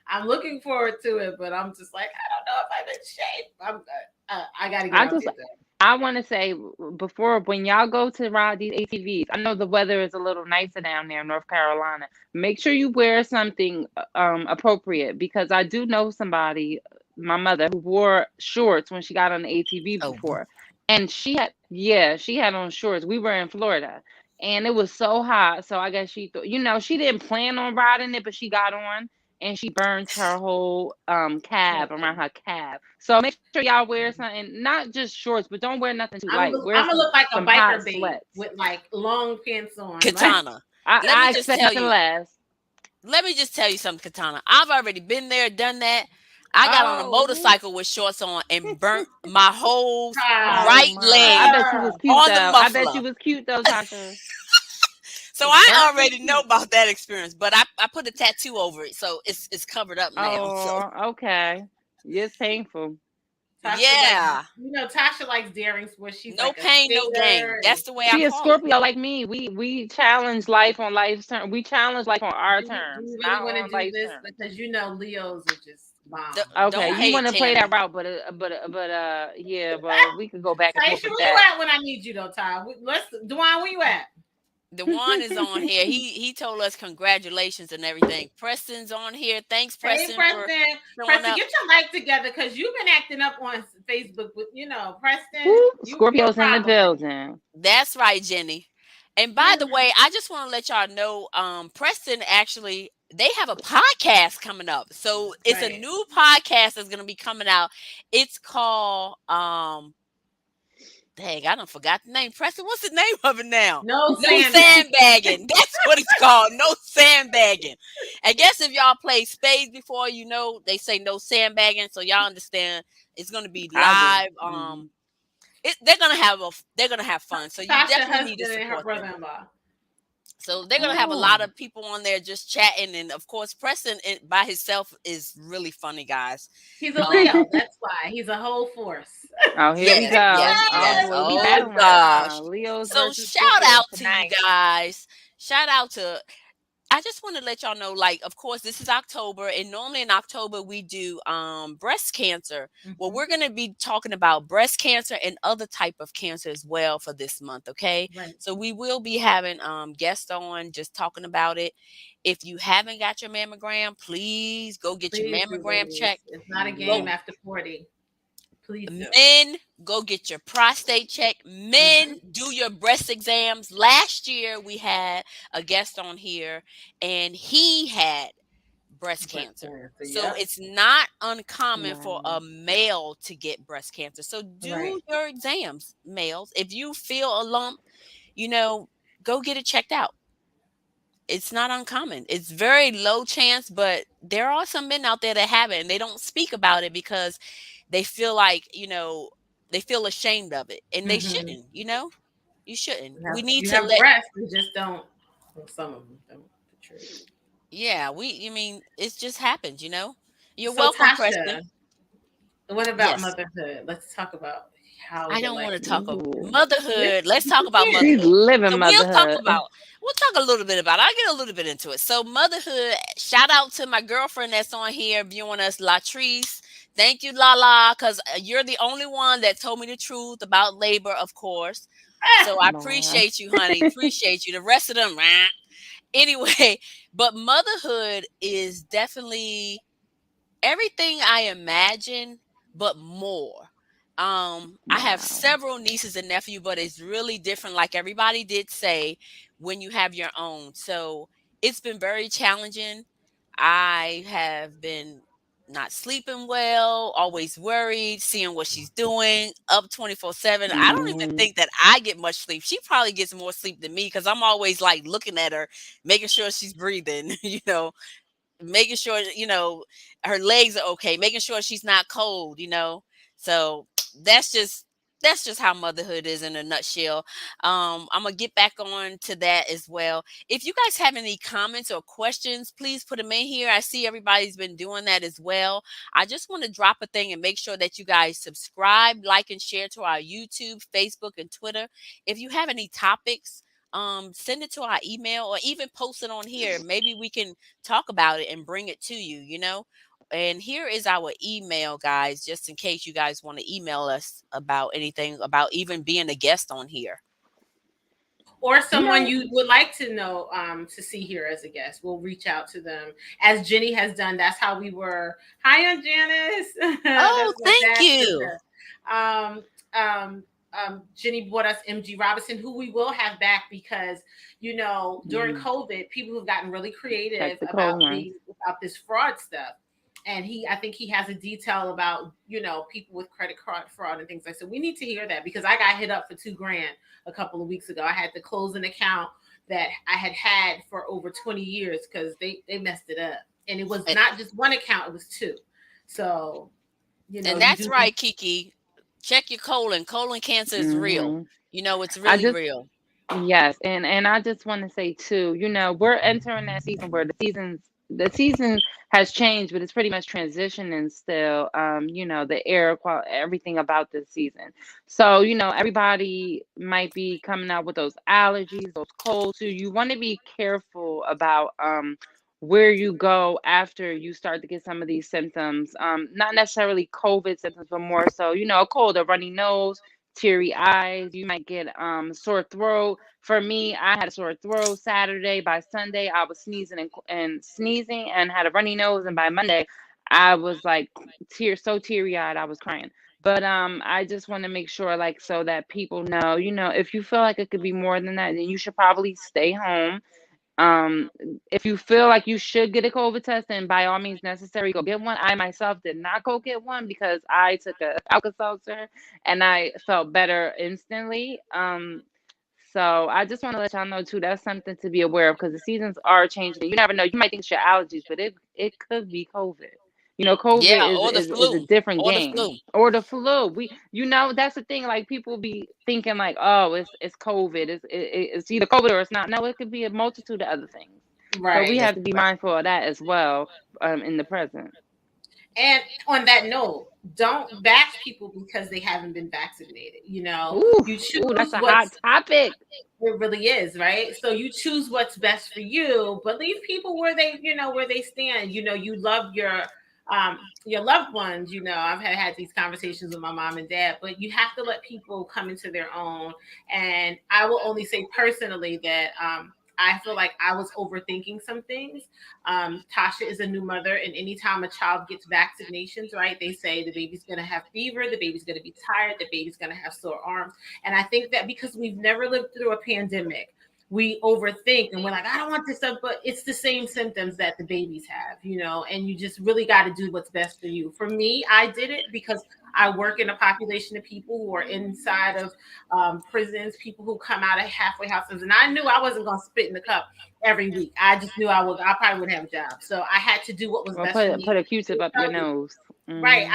I'm looking forward to it, but I'm just like, I don't know if I'm in shape. I got to get I out just there though. I want to say before when y'all go to ride these ATVs, I know the weather is a little nicer down there in North Carolina. Make sure you wear something appropriate because I do know somebody, my mother, who wore shorts when she got on the ATV Oh, before, and she had on shorts. We were in Florida, and it was so hot. So I guess she thought, she didn't plan on riding it, but she got on. And she burnt her whole calf around her calf. So make sure y'all wear something, not just shorts, but don't wear nothing too light. Wear I'm gonna some look like a some hot biker babe sweats. with like long pants on. Like, Katana. Let I me just expect tell nothing you. less. Let me just tell you something, Katana. I've already been there, done that. I got on a oh, motorcycle with shorts on and burnt my whole God. Oh right my! I leg bet you was cute on the though. I bet muffler. you was cute though, Tasha. So I Burnt and already know cute. about that experience, but I put a tattoo over it, so it's covered up now. So Oh, okay. It's painful. Tasha like yeah, Tasha likes daring sports. She's no like a pain, no gain. skater and That's the way I She is call it. Scorpio like me. We challenge life on life's terms. We challenge life on our do terms, you really not want to on do life's this? terms. Because Leos are just bombs. Okay, Don't you want hate to play that Tammy. route, but yeah, well, we can go back and forth Taisha, with where you that. at when I need you though, Ty? Let's Dwan, where you at? The one is on here. He told us congratulations and everything. Preston's on here. Thanks, Hey Preston, for Preston. showing Preston, up. get your life together because you've been acting up on Facebook with Preston. Woo, You're a Scorpios in the problem. building. That's right, Jenny. And by the way, I just want to let y'all know, Preston actually they have a podcast coming up. So it's a Right. new podcast that's gonna be coming out. It's called dang, I don't forgot the name. Preston, what's the name of it now? No No sandbag. sandbagging. That's what it's called. No sandbagging. I guess if y'all played spades before, they say no sandbagging, so y'all understand it's gonna be I do. live. They're gonna have fun. So you Tasha's definitely need to husband and her support them. brother-in-law. So they're gonna have a lot Oh, of people on there just chatting, and of course, Preston by himself is really funny, guys. He's a Um, Leo. That's why. He's a whole force. oh, here we yes, yes, go. Oh yes. boy, we Oh battling, huh? gosh. Leos So versus shout Scorpios out to you tonight. guys. Shout out to I just want to let y'all know, like, of course, this is October, and normally in October we do breast cancer. Well, we're gonna be talking about breast cancer and other type of cancer as well for this month, okay? Right. So we will be having guests on just talking about it. If you haven't got your mammogram, please go get your Please do, mammogram ladies. checked. It's not a Go game after 40. Please do. Men, go get your prostate check. Men, do your breast exams. Last year we had a guest on here and he had breast Breast cancer. cancer. So Yep. it's not uncommon for Wow. a male to get breast cancer. So do Right. your exams, males. If you feel a lump, you know, go get it checked out. It's not uncommon. It's very low chance, but there are some men out there that have it and they don't speak about it because they feel like, they feel ashamed of it. And they Mm-hmm. shouldn't, you know? You shouldn't. We need You to have let breasts, we just don't. Well, some of them don't. True. yeah, I mean, it just happens, you know? You're So welcome, Preston. Tasha, what about Yes. motherhood? Let's talk about how I is it don't like? want to talk of Ooh. Yes, motherhood. Let's talk you about can. She's motherhood. living So motherhood. we'll talk a little bit about it. I'll get a little bit into it. So motherhood, shout out to my girlfriend that's on here viewing us, Latrice. Thank you, Lala, because you're the only one that told me the truth about labor, of course. So I Wow. appreciate you, honey. Appreciate you. The rest of them, rah. Anyway, but motherhood is definitely everything I imagine, but more. I have Wow. several nieces and nephews, but it's really different, like everybody did say, when you have your own. So it's been very challenging. I have been not sleeping well, always worried, seeing what she's doing, up 24/7. I don't even Mhm. think that I get much sleep. She probably gets more sleep than me because I'm always like looking at her, making sure she's breathing, making sure her legs are okay, making sure she's not cold, so that's just that's just how motherhood is in a nutshell. I'm gonna get back on to that as well. If you guys have any comments or questions, please put them in here. I see everybody's been doing that as well. I just want to drop a thing and make sure that you guys subscribe, like, and share to our YouTube, Facebook, and Twitter. If you have any topics, send it to our email or even post it on here. Maybe we can talk about it and bring it to you. And here is our email, guys, just in case you guys want to email us about anything, about even being a guest on here. Or You someone know, you would like to know, to see here as a guest. We'll reach out to them as Jenny has done. That's how we were. Hi, Aunt Janice. Oh, That's my thank dad. you. Um, um, Jenny brought us MG Robinson, who we will have back because during mm, COVID, people have gotten really creative check the about cold ones. this fraud stuff. And I think he has a detail about people with credit card fraud and things like that. So we need to hear that because I got hit up for $2,000 a couple of weeks ago. I had to close an account that I had for over 20 years because they messed it up. And it was And, not just one account, it was two. So, and you that's do. right, Kiki. Check your colon. Colon cancer is real. Hmm. It's I really just real. Yes, and I just want to say too, we're entering that season where the season has changed, but it's pretty much transitioning still. The air quality, everything about this season. So, everybody might be coming out with those allergies, those colds too. You want to be careful about where you go after you start to get some of these symptoms. Not necessarily COVID symptoms, but more so, a cold, a runny nose, teary eyes. You might get sore throat. For me, I had a sore throat Saturday. By Sunday, I was sneezing and sneezing and had a runny nose. And by Monday, I was like so teary eyed, I was crying. But I just want to make sure, like, so that people know, if you feel like it could be more than that, then you should probably stay home. um, if you feel like you should get a COVID test, then by all means necessary, go get one. I myself did not go get one because I took a Alka-Seltzer and I felt better instantly. So I just want to let y'all know too, that's something to be aware of because the seasons are changing. You never know. You might think it's your allergies, but it could be COVID. COVID Yeah, is or the is a flu. different Or the game. flu. Or the flu. That's the thing. Like people be thinking like, oh, it's COVID. It's either COVID or it's not. No, it could be a multitude of other things. So we Right. have to be mindful of that as well, in the present. And on that note, don't bash people because they haven't been vaccinated. Ooh, You ooh, that's choose a hot what's topic. it really is, right? So you choose what's best for you, but leave people where they stand. You love your loved ones. I've had these conversations with my mom and dad, but you have to let people come into their own. And I will only say personally that I feel like I was overthinking some things. Tasha is a new mother, and anytime a child gets vaccinations, right, they say the baby's going to have fever, the baby's going to be tired, the baby's going to have sore arms. And I think that because we've never lived through a pandemic, we overthink and we're like, I don't want this stuff, but it's the same symptoms that the babies have, and you just really got to do what's best for you. For me, I did it because I work in a population of people who are inside of prisons, people who come out of halfway houses, and I knew I wasn't going to spit in the cup every week. I just knew I probably wouldn't have a job. So I had to do what was best for me. Put a Q-tip up your nose. Right.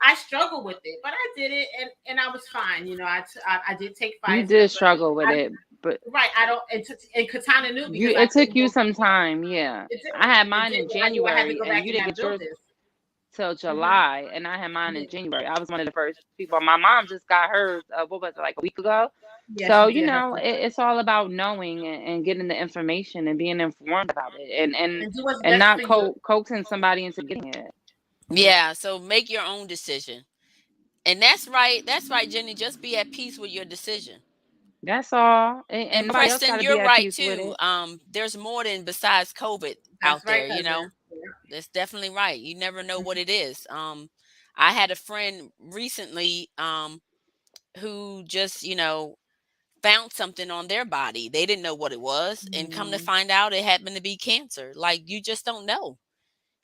I struggled with it, but I did it and I was fine. I did take 5 You did struggle with it, but right. I don't, and Katana knew because it took you some time. Yeah. I had mine in January and you didn't get yours till July, and I had mine in January. I was one of the first people. My mom just got hers, what was it, like a week ago? Yeah, so, it's all about knowing and getting the information and being informed about it and not coaxing somebody into getting it. Yeah, so make your own decision. And that's right, Jenny. Just be at peace with your decision. That's all. And Preston, you're right too. There's more than besides COVID out there, That's definitely right. You never know what it is. I had a friend recently who just, found something on their body. They didn't know what it was, and come to find out it happened to be cancer. Like, you just don't know.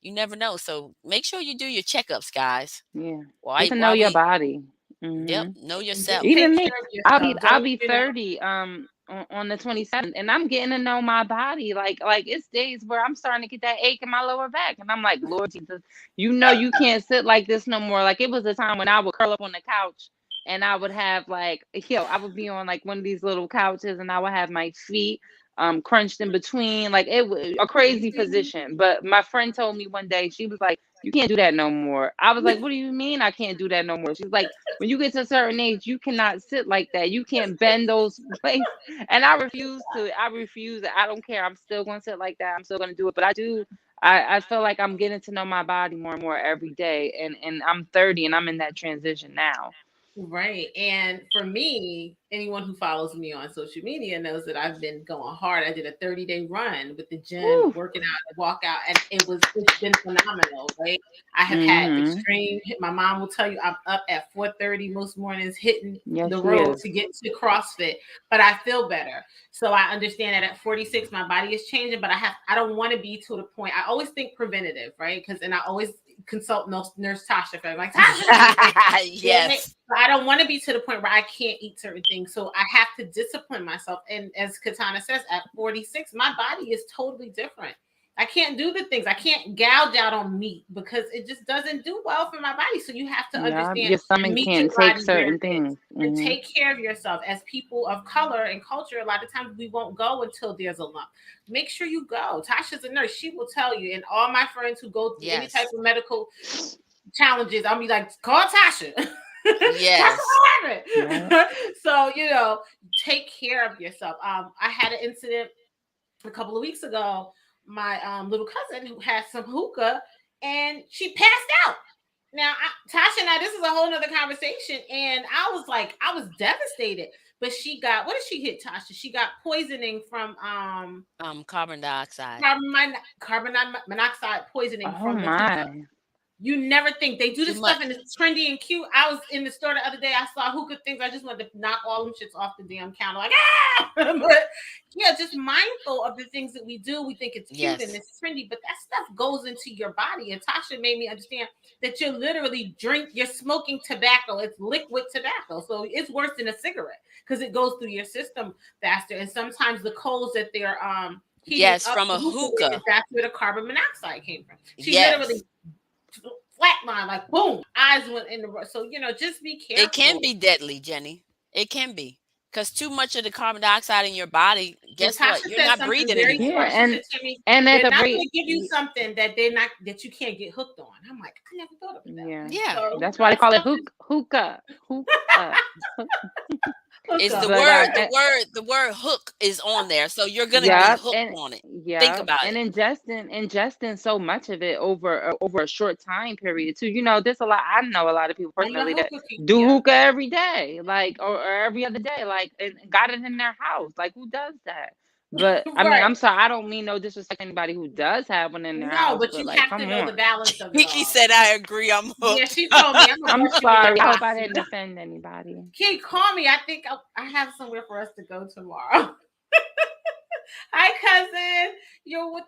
You never know. So make sure you do your checkups, guys. Yeah. Get to know your body. Yep. Know yourself. Even me. I'll be 30 on the 27th, and I'm getting to know my body. Like it's days where I'm starting to get that ache in my lower back, and I'm like, Lord Jesus, you can't sit like this no more. Like, it was a time when I would curl up on the couch and I would have I would be on like one of these little couches, and I would have my feet crunched in between. Like, it was a crazy position. But my friend told me one day, she was like, you can't do that no more. I was like, what do you mean I can't do that no more? She's like, when you get to a certain age, you cannot sit like that. You can't bend those places. And I refuse. I don't care. I'm still going to sit like that. I'm still going to do it. But I feel like I'm getting to know my body more and more every day. And I'm 30 and I'm in that transition now. Right. And for me, anyone who follows me on social media knows that I've been going hard. I did a 30-day run with the gym, working out and walk out, and it's been phenomenal, right? I have had extreme, my mom will tell you, I'm up at 4:30 most mornings hitting the road to get to CrossFit, but I feel better. So I understand that at 46, my body is changing, but I don't want to be to the point. I always think preventative, right? And I always consult Nurse Tasha. I'm like, Tasha, yes. I don't want to be to the point where I can't eat certain things. So I have to discipline myself. And as Katana says, at 46, my body is totally different. I can't do the things. I can't gouge out on meat because it just doesn't do well for my body. So you have to understand your stomach can't take certain things. And take care of yourself. As people of color and culture, a lot of times we won't go until there's a lump. Make sure you go. Tasha's a nurse. She will tell you. And all my friends who go through any type of medical challenges, I'll be like, call Tasha. Yes. So, take care of yourself. I had an incident a couple of weeks ago. My little cousin who had some hookah and she passed out. Now, Tasha and I, this is a whole nother conversation. And I was devastated. But she got, what did she hit, Tasha? She got poisoning from carbon dioxide. Carbon monoxide poisoning from the hookah. You never think they do this stuff and it's trendy and cute. I was in the store the other day. I saw hookah things. I just wanted to knock all them shits off the damn counter. Like, But yeah, just mindful of the things that we do. We think it's cute and it's trendy, but that stuff goes into your body. And Tasha made me understand that you're literally you're smoking tobacco. It's liquid tobacco. So it's worse than a cigarette because it goes through your system faster. And sometimes the coals that they're from a hookah. That's where the carbon monoxide came from. She literally flatline, like boom, eyes went in the so just be careful. It can be deadly, Jenny. It can be because too much of the carbon dioxide in your body. Guess what? You're not breathing anymore. And they're not going to give you something that you can't get hooked on. I'm like, I never thought of that. Yeah. So, that's why they call it hookah. It's the word hook is on there, so you're gonna be hooked on it. Think about it. And ingesting so much of it over a short time period too. There's a lot. I know a lot of people personally that do hookah every day, like or every other day, like and got it in their house. Like, who does that? But I mean, I'm sorry, I don't mean no disrespect to anybody who does have one in their house. No, but you have to know the balance of it. Kiki said, "I agree. I'm hooked." Yeah, she told me. I'm sorry. I hope I didn't offend anybody. Kiki, call me. I think I have somewhere for us to go tomorrow. Hi, cousin.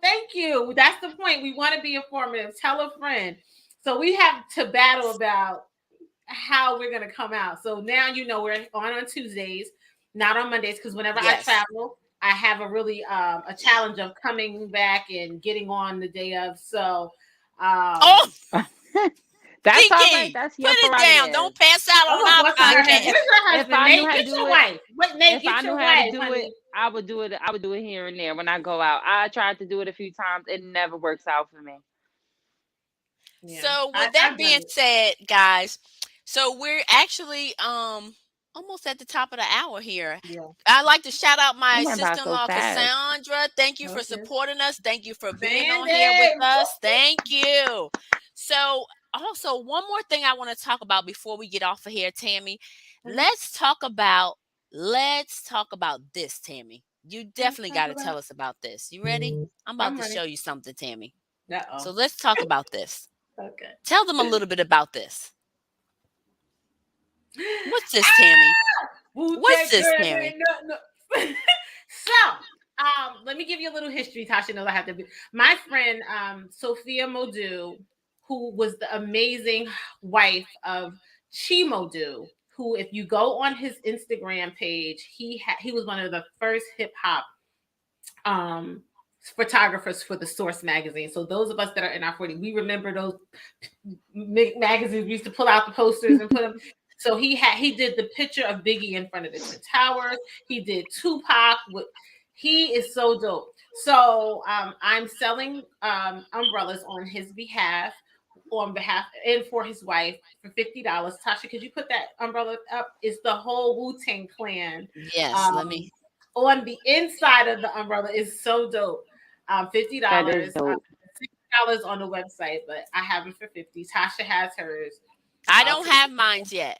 Thank you. That's the point. We want to be informative. Tell a friend. So we have to battle about how we're going to come out. So now we're on Tuesdays, not on Mondays, because whenever I Yes. travel, I have a really a challenge of coming back and getting on the day of. So Oh, That's all right. Kiki, That's put your it down. prerogative. Don't pass out I'm on gonna our bust on her head. podcast. Where's your If husband, I knew Nate? how to Get do your it, wife. Wait, Nate, if I get knew your how to wife, do it, honey. I would do it. I would do it here and there when I go out. I tried to do it a few times. It never works out for me. Yeah, So with that I've done being it. said, guys, so we're actually almost at the top of the hour here. Yeah. I'd like to shout out It my went by so sister-in-law fast. Cassandra. Thank you for Okay. supporting us. Thank you for being on here with Sandy. us. Thank you. So also one more thing I want to talk about before we get off of here, Tammy. Mhm. Let's talk about this, Tammy. You Let's definitely talk got to about. tell us about this. You ready? I'm about I'm to ready. show you something, Tammy. Uh-oh. So let's talk about this. Okay. Tell them a little bit about this. What's this, Tammy? What's Wu-Tang this, Clan Tammy? ain't nothing. So, let me give you a little history. Tasha knows I have to be. My friend, Sophia Modu, who was the amazing wife of Chi Modu, who, if you go on his Instagram page, he was one of the first hip hop um photographers for the Source magazine. So those of us that are in our 40s, we remember those magazines. We used to pull out the posters and put them. So he did the picture of Biggie in front of the Twin Towers. He did Tupac with. He is so dope. So I'm selling umbrellas on his behalf, and for his wife for $50. Tasha, could you put that umbrella up? It's the whole Wu-Tang Clan. Yes, let Um, me. on the inside of the umbrella is so dope. $50. That is dope. $60 on the website, but I have it for 50. Tasha has hers. I I'll don't take have it. mine yet.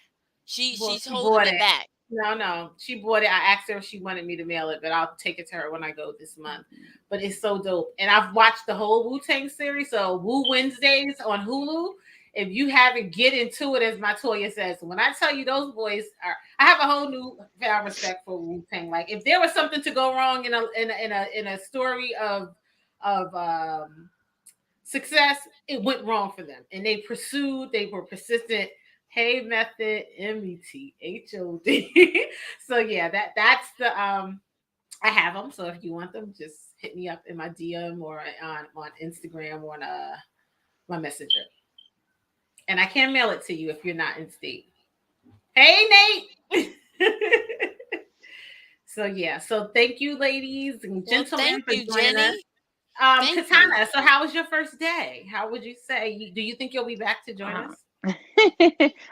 Well, She's she holding bought it it. back. No, she bought it. I asked her if she wanted me to mail it, but I'll take it to her when I go this month. But it's so dope. And I've watched the whole Wu-Tang series, so Wu Wednesdays on Hulu. If you haven't, get into it, as my Toya says. When I tell you those boys are, I have a whole new found respect for Wu-Tang. Like if there was something to go wrong in a story of success, it went wrong for them. And they were persistent. Hey, Method, METHOD. So yeah, that's the I have them. So if you want them, just hit me up in my DM or on Instagram or on my messenger. And I can mail it to you if you're not in state. Hey, Nate. So yeah, so thank you, ladies and Well, gentlemen, thank for you, joining us. Jenny. Thank you. Katana, so how was your first day? How would you say? Do you think you'll be back to join us?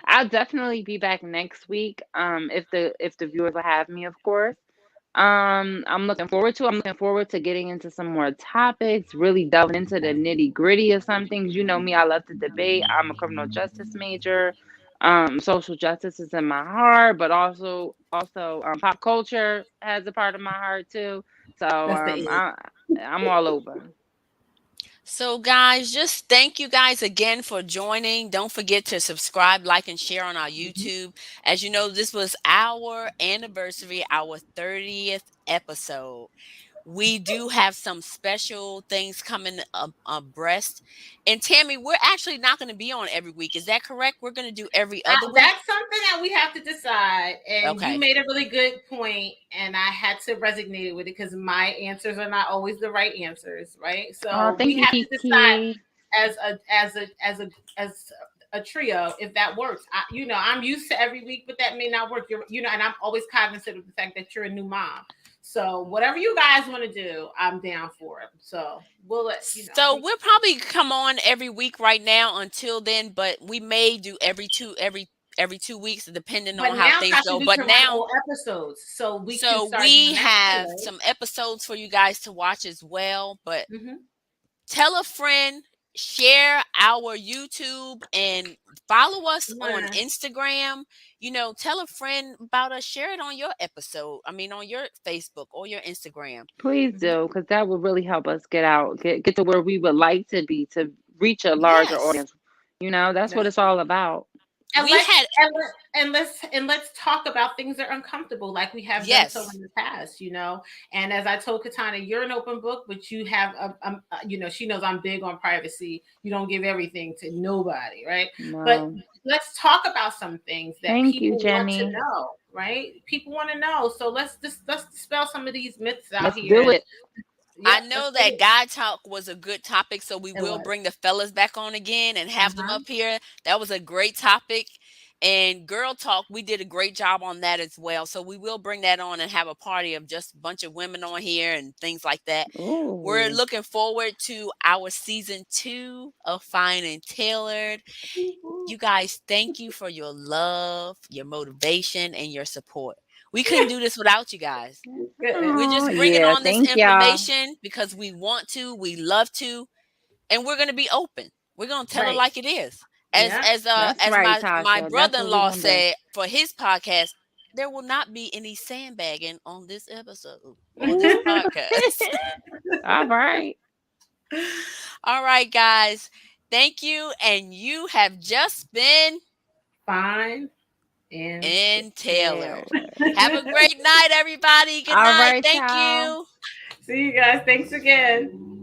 I'll definitely be back next week. If the viewers will have me, of course. I'm looking forward to getting into some more topics, really delving into the nitty-gritty of some things. You know me, I love to debate. I'm a criminal justice major. Social justice is in my heart, but also pop culture has a part of my heart too. So That's the end. I'm all over. So, guys, just thank you guys again for joining. Don't forget to subscribe, like, and share on our YouTube. As you know, this was our anniversary, our 30th episode. We do have some special things coming up abreast. And Tammy, we're actually not going to be on every week. Is that correct? We're going to do every other week. That's something that we have to decide. And you Okay. made a really good point, and I had to resonate with it because my answers are not always the right answers, right? Oh, So thank we you, have to decide Kiki. as a trio if that works. I'm used to every week, but that may not work. And I'm always cognizant of the fact that you're a new mom. So whatever you guys want to do, I'm down for it. So we'll let you know. So we'll probably come on every week right now until then, but we may do every 2 weeks depending on how now things Tasha, go. we But can run now, all episodes, so we can so start we doing that too, have right? some episodes for you guys to watch as well. But Mm-hmm. tell a friend, share our YouTube, and follow us on Yeah. Instagram. Tell a friend about us. Share it on your episode. I mean, on your Facebook or your Instagram. Please do, because that would really help us get to where we would like to be, to reach a larger Yes. audience. That's what it's all about. And we had let's talk about things that are uncomfortable, like we have done so yes. in the past, you know. And as I told Katana, you're an open book, but you have you know, she knows I'm big on privacy. You don't give everything to nobody, right? But No. let's talk about some things that Thank you, people want to Jenny. know, right? People want to know. So let's dispel some of these myths out Let's here. do it. I Yep, let's know do that it. guy talk was a good topic, so we It will was. bring the fellas back on again and have them Uh-huh. up here. That was a great topic. And girl talk, we did a great job on that as well. So we will bring that on and have a party of just a bunch of women on here and things like that. We're Ooh. looking forward to our season 2 of Fine and Tailored. You guys, thank you for your love, your motivation, and your support. We couldn't do this without you guys. Goodness. We're Oh, just bringing yeah. on this Thank y'all. information because we want to, we love to, and we're going to be open. We're going to tell it Right. like it is. Yeah. That's As right, my Tasha. That's what we're brother-in-law gonna do. said for his podcast, there will not be any sandbagging on this episode or this Ooh. podcast. All right. All right, guys. Thank you, and you have just been Fine and in Yeah. Tailored. Have a great night, everybody. Good All night. right, Thank y'all. you. see you guys. Thanks again.